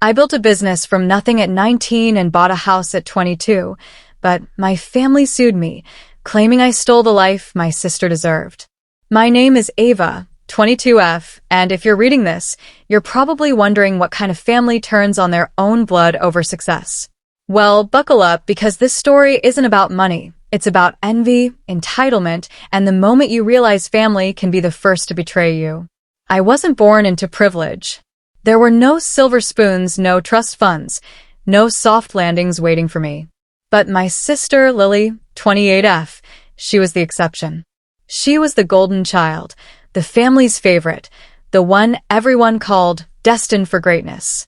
I built a business from nothing at 19 and bought a house at 22, but my family sued me, claiming I stole the life my sister deserved. My name is Ava, 22F, and if you're reading this, you're probably wondering what kind of family turns on their own blood over success. Well, buckle up, because this story isn't about money. It's about envy, entitlement, and the moment you realize family can be the first to betray you. I wasn't born into privilege. There were no silver spoons, no trust funds, no soft landings waiting for me. But my sister, Lily, 28F, she was the exception. She was the golden child, the family's favorite, the one everyone called destined for greatness.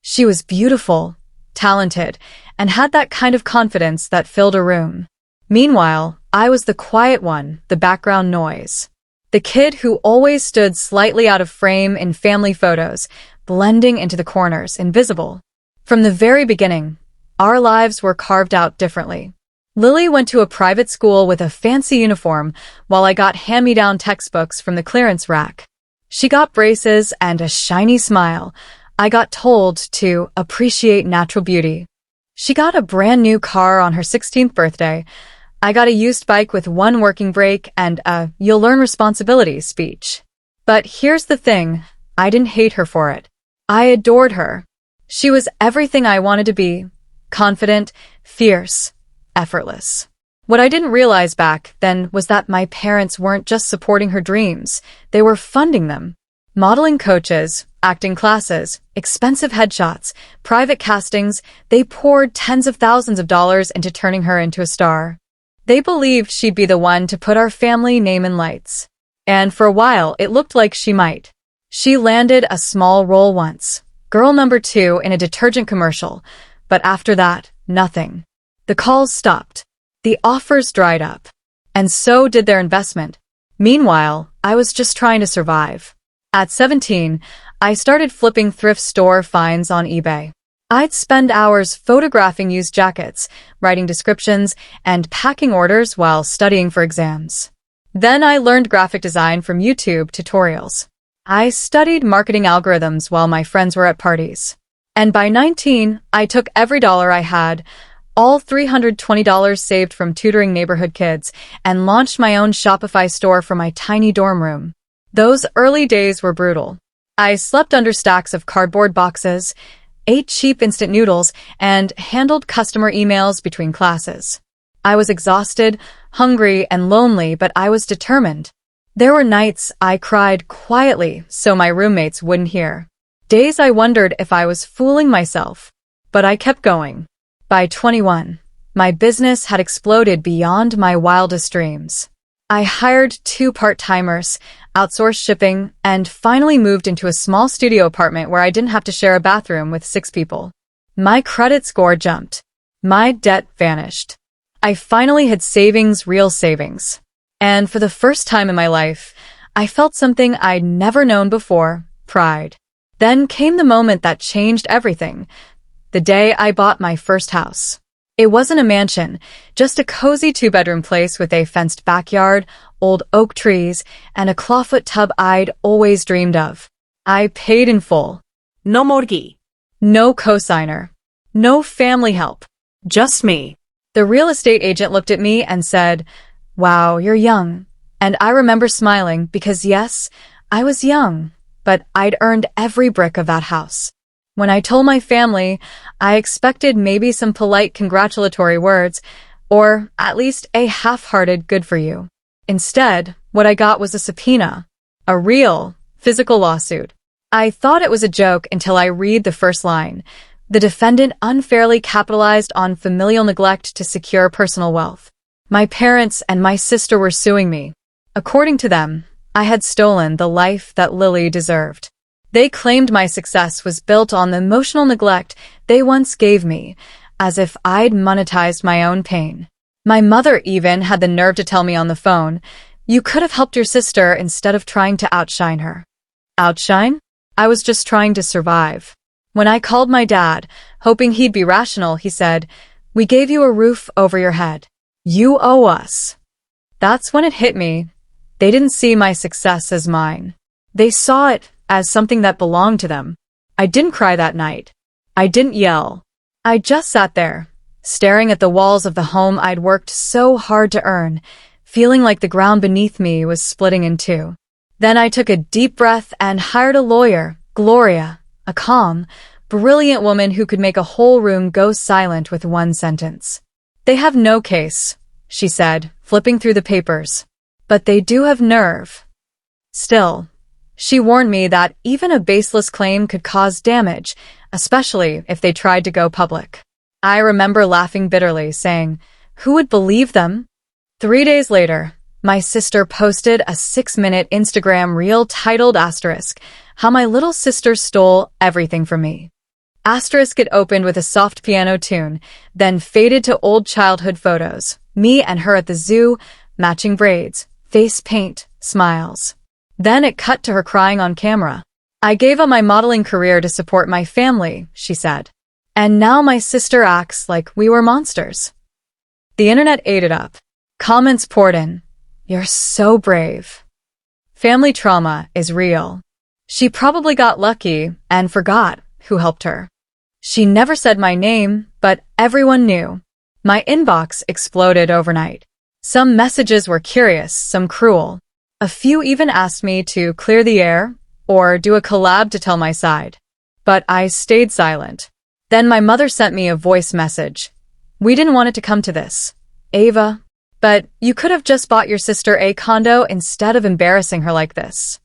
She was beautiful, talented, and had that kind of confidence that filled a room. Meanwhile, I was the quiet one, the background noise. The kid who always stood slightly out of frame in family photos, blending into the corners, invisible. From the very beginning, our lives were carved out differently. Lily went to a private school with a fancy uniform, while I got hand-me-down textbooks from the clearance rack. She got braces and a shiny smile. I got told to appreciate natural beauty. She got a brand new car on her 16th birthday. I got a used bike with one working brake and a "you'll learn responsibility" speech. But here's the thing, I didn't hate her for it. I adored her. She was everything I wanted to be: confident, fierce, effortless. What I didn't realize back then was that my parents weren't just supporting her dreams, they were funding them. Modeling coaches, acting classes, expensive headshots, private castings, they poured tens of thousands of dollars into turning her into a star. They believed she'd be the one to put our family name in lights. And for a while, it looked like she might. She landed a small role once, girl number 2 in a detergent commercial, but after that, nothing. The calls stopped. The offers dried up. And so did their investment. Meanwhile, I was just trying to survive. At 17, I started flipping thrift store finds on eBay. I'd spend hours photographing used jackets, writing descriptions, and packing orders while studying for exams. Then I learned graphic design from YouTube tutorials. I studied marketing algorithms while my friends were at parties. And by 19, I took every dollar I had, all $320 saved from tutoring neighborhood kids, and launched my own Shopify store for my tiny dorm room. Those early days were brutal. I slept under stacks of cardboard boxes, ate cheap instant noodles, and handled customer emails between classes. I was exhausted, hungry, and lonely, but I was determined. There were nights I cried quietly so my roommates wouldn't hear. Days I wondered if I was fooling myself. But I kept going. By 21, my business had exploded beyond my wildest dreams. I hired 2 part-timers, outsourced shipping, and finally moved into a small studio apartment where I didn't have to share a bathroom with 6 people. My credit score jumped. My debt vanished. I finally had savings, real savings. And for the first time in my life, I felt something I'd never known before: pride. Then came the moment that changed everything. The day I bought my first house. It wasn't a mansion, just a cozy 2-bedroom place with a fenced backyard, old oak trees, and a clawfoot tub I'd always dreamed of. I paid in full. No mortgage. No cosigner. No family help. Just me. The real estate agent looked at me and said, "Wow, you're young." And I remember smiling because yes, I was young, but I'd earned every brick of that house. When I told my family, I expected maybe some polite congratulatory words, or at least a half-hearted "good for you." Instead, what I got was a subpoena. A real, physical lawsuit. I thought it was a joke until I read the first line. The defendant unfairly capitalized on familial neglect to secure personal wealth. My parents and my sister were suing me. According to them, I had stolen the life that Lily deserved. They claimed my success was built on the emotional neglect they once gave me, as if I'd monetized my own pain. My mother even had the nerve to tell me on the phone, "You could have helped your sister instead of trying to outshine her." Outshine? I was just trying to survive. When I called my dad, hoping he'd be rational, he said, "We gave you a roof over your head. You owe us." That's when it hit me. They didn't see my success as mine. They saw it as something that belonged to them. I didn't cry that night. I didn't yell. I just sat there, staring at the walls of the home I'd worked so hard to earn, feeling like the ground beneath me was splitting in two. Then I took a deep breath and hired a lawyer, Gloria, a calm, brilliant woman who could make a whole room go silent with one sentence. "They have no case," she said, flipping through the papers. "But they do have nerve." Still, she warned me that even a baseless claim could cause damage, especially if they tried to go public. I remember laughing bitterly, saying, "Who would believe them?" 3 days later, my sister posted a 6-minute Instagram reel titled "How My Little Sister Stole Everything From Me." It opened with a soft piano tune, then faded to old childhood photos, me and her at the zoo, matching braids, face paint, smiles. Then it cut to her crying on camera. "I gave up my modeling career to support my family," she said. "And now my sister acts like we were monsters." The internet ate it up. Comments poured in. "You're so brave." Family trauma is real. She probably got lucky and forgot who helped her. She never said my name, but everyone knew. My inbox exploded overnight. Some messages were curious, some cruel. A few even asked me to clear the air or do a collab to tell my side. But I stayed silent. Then my mother sent me a voice message. "We didn't want it to come to this, Ava, but you could have just bought your sister a condo instead of embarrassing her like this."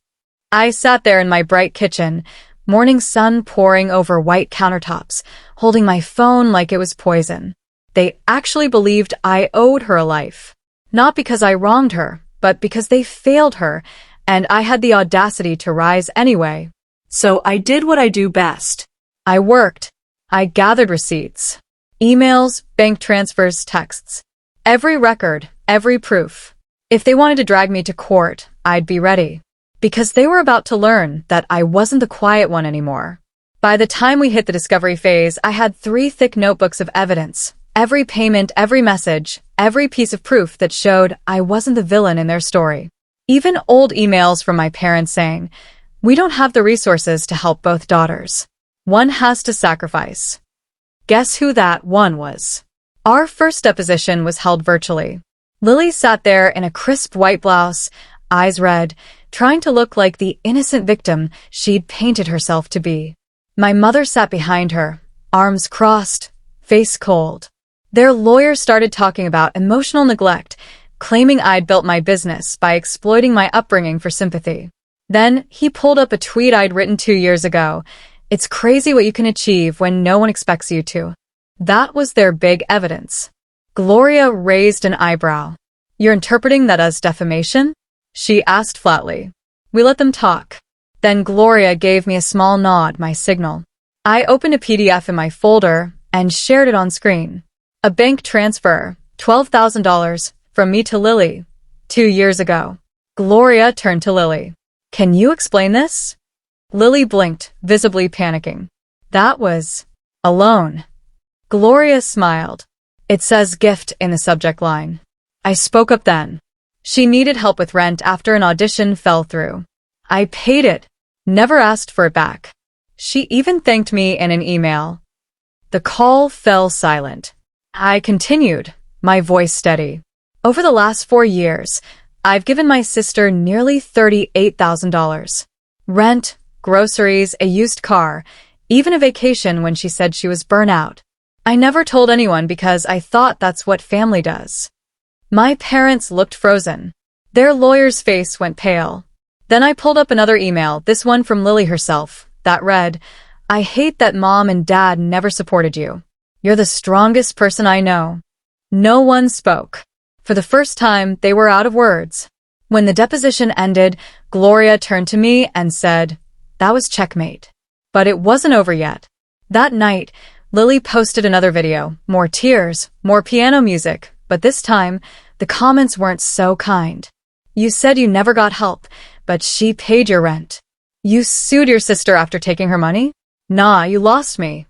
I sat there in my bright kitchen, morning sun pouring over white countertops, holding my phone like it was poison. They actually believed I owed her a life. Not because I wronged her, but because they failed her, and I had the audacity to rise anyway. So I did what I do best. I worked. I gathered receipts, emails, bank transfers, texts. Every record, every proof. If they wanted to drag me to court, I'd be ready. Because they were about to learn that I wasn't the quiet one anymore. By the time we hit the discovery phase, I had 3 thick notebooks of evidence. Every payment, every message, every piece of proof that showed I wasn't the villain in their story. Even old emails from my parents saying, "We don't have the resources to help both daughters. One has to sacrifice." Guess who that one was? Our first deposition was held virtually. Lily sat there in a crisp white blouse, eyes red, trying to look like the innocent victim she'd painted herself to be. My mother sat behind her, arms crossed, face cold. Their lawyer started talking about emotional neglect, claiming I'd built my business by exploiting my upbringing for sympathy. Then he pulled up a tweet I'd written 2 years ago. "It's crazy what you can achieve when no one expects you to." That was their big evidence. Gloria raised an eyebrow. "You're interpreting that as defamation?" she asked flatly. We let them talk. Then Gloria gave me a small nod, my signal. I opened a PDF in my folder and shared it on screen. A bank transfer, $12,000, from me to Lily, 2 years ago. Gloria turned to Lily. "Can you explain this?" Lily blinked, visibly panicking. "That was a loan." Gloria smiled. "It says gift in the subject line." I spoke up then. "She needed help with rent after an audition fell through. I paid it, never asked for it back. She even thanked me in an email." The call fell silent. I continued, my voice steady. "Over the last 4 years, I've given my sister nearly $38,000. Rent, groceries, a used car, even a vacation when she said she was burnt out. I never told anyone because I thought that's what family does." My parents looked frozen. Their lawyer's face went pale. Then I pulled up another email, this one from Lily herself, that read, "I hate that Mom and Dad never supported you. You're the strongest person I know." No one spoke. For the first time, they were out of words. When the deposition ended, Gloria turned to me and said, "That was checkmate." But it wasn't over yet. That night, Lily posted another video, more tears, more piano music, but this time, the comments weren't so kind. "You said you never got help, but she paid your rent. You sued your sister after taking her money? Nah, you lost me."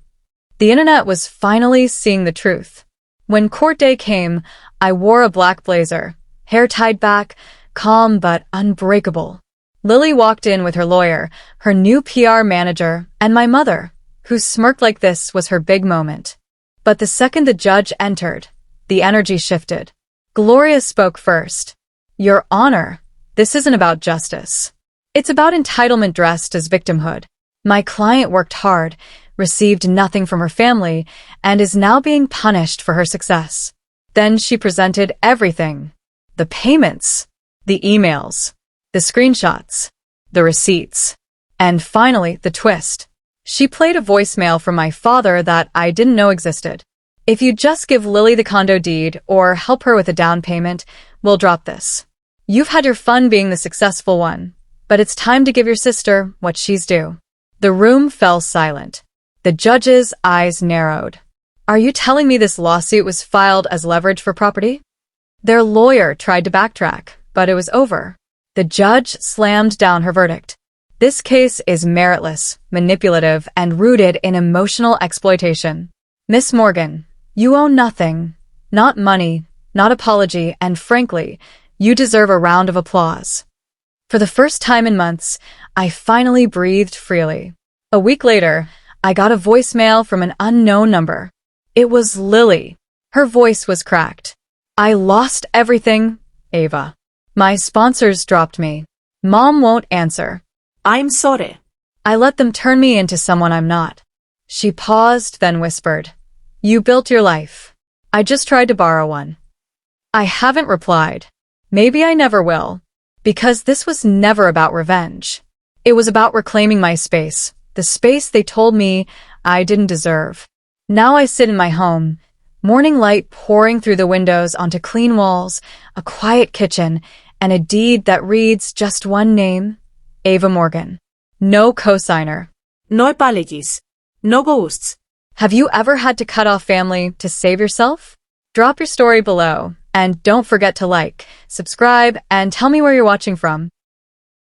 The internet was finally seeing the truth. When court day came, I wore a black blazer, hair tied back, calm but unbreakable. Lily walked in with her lawyer, her new PR manager, and my mother, who smirked like this was her big moment. But the second the judge entered, the energy shifted. Gloria spoke first. Your Honor, this isn't about justice. It's about entitlement dressed as victimhood. My client worked hard, received nothing from her family, and is now being punished for her success. Then she presented everything. The payments, the emails, the screenshots, the receipts, and finally the twist. She played a voicemail from my father that I didn't know existed. If you just give Lily the condo deed or help her with a down payment, we'll drop this. You've had your fun being the successful one, but it's time to give your sister what she's due. The room fell silent. The judge's eyes narrowed. Are you telling me this lawsuit was filed as leverage for property? Their lawyer tried to backtrack, but it was over. The judge slammed down her verdict. This case is meritless, manipulative, and rooted in emotional exploitation. Miss Morgan, you owe nothing. Not money, not apology, and frankly, you deserve a round of applause. For the first time in months, I finally breathed freely. A week later, I got a voicemail from an unknown number. It was Lily. Her voice was cracked. I lost everything, Ava. My sponsors dropped me. Mom won't answer. I'm sorry. I let them turn me into someone I'm not. She paused, then whispered, You built your life. I just tried to borrow one. I haven't replied. Maybe I never will. Because this was never about revenge. It was about reclaiming my space, the space they told me I didn't deserve. Now I sit in my home, morning light pouring through the windows onto clean walls, a quiet kitchen, and a deed that reads just one name, Ava Morgan. No cosigner. No apologies. No ghosts. Have you ever had to cut off family to save yourself? Drop your story below, and don't forget to like, subscribe, and tell me where you're watching from.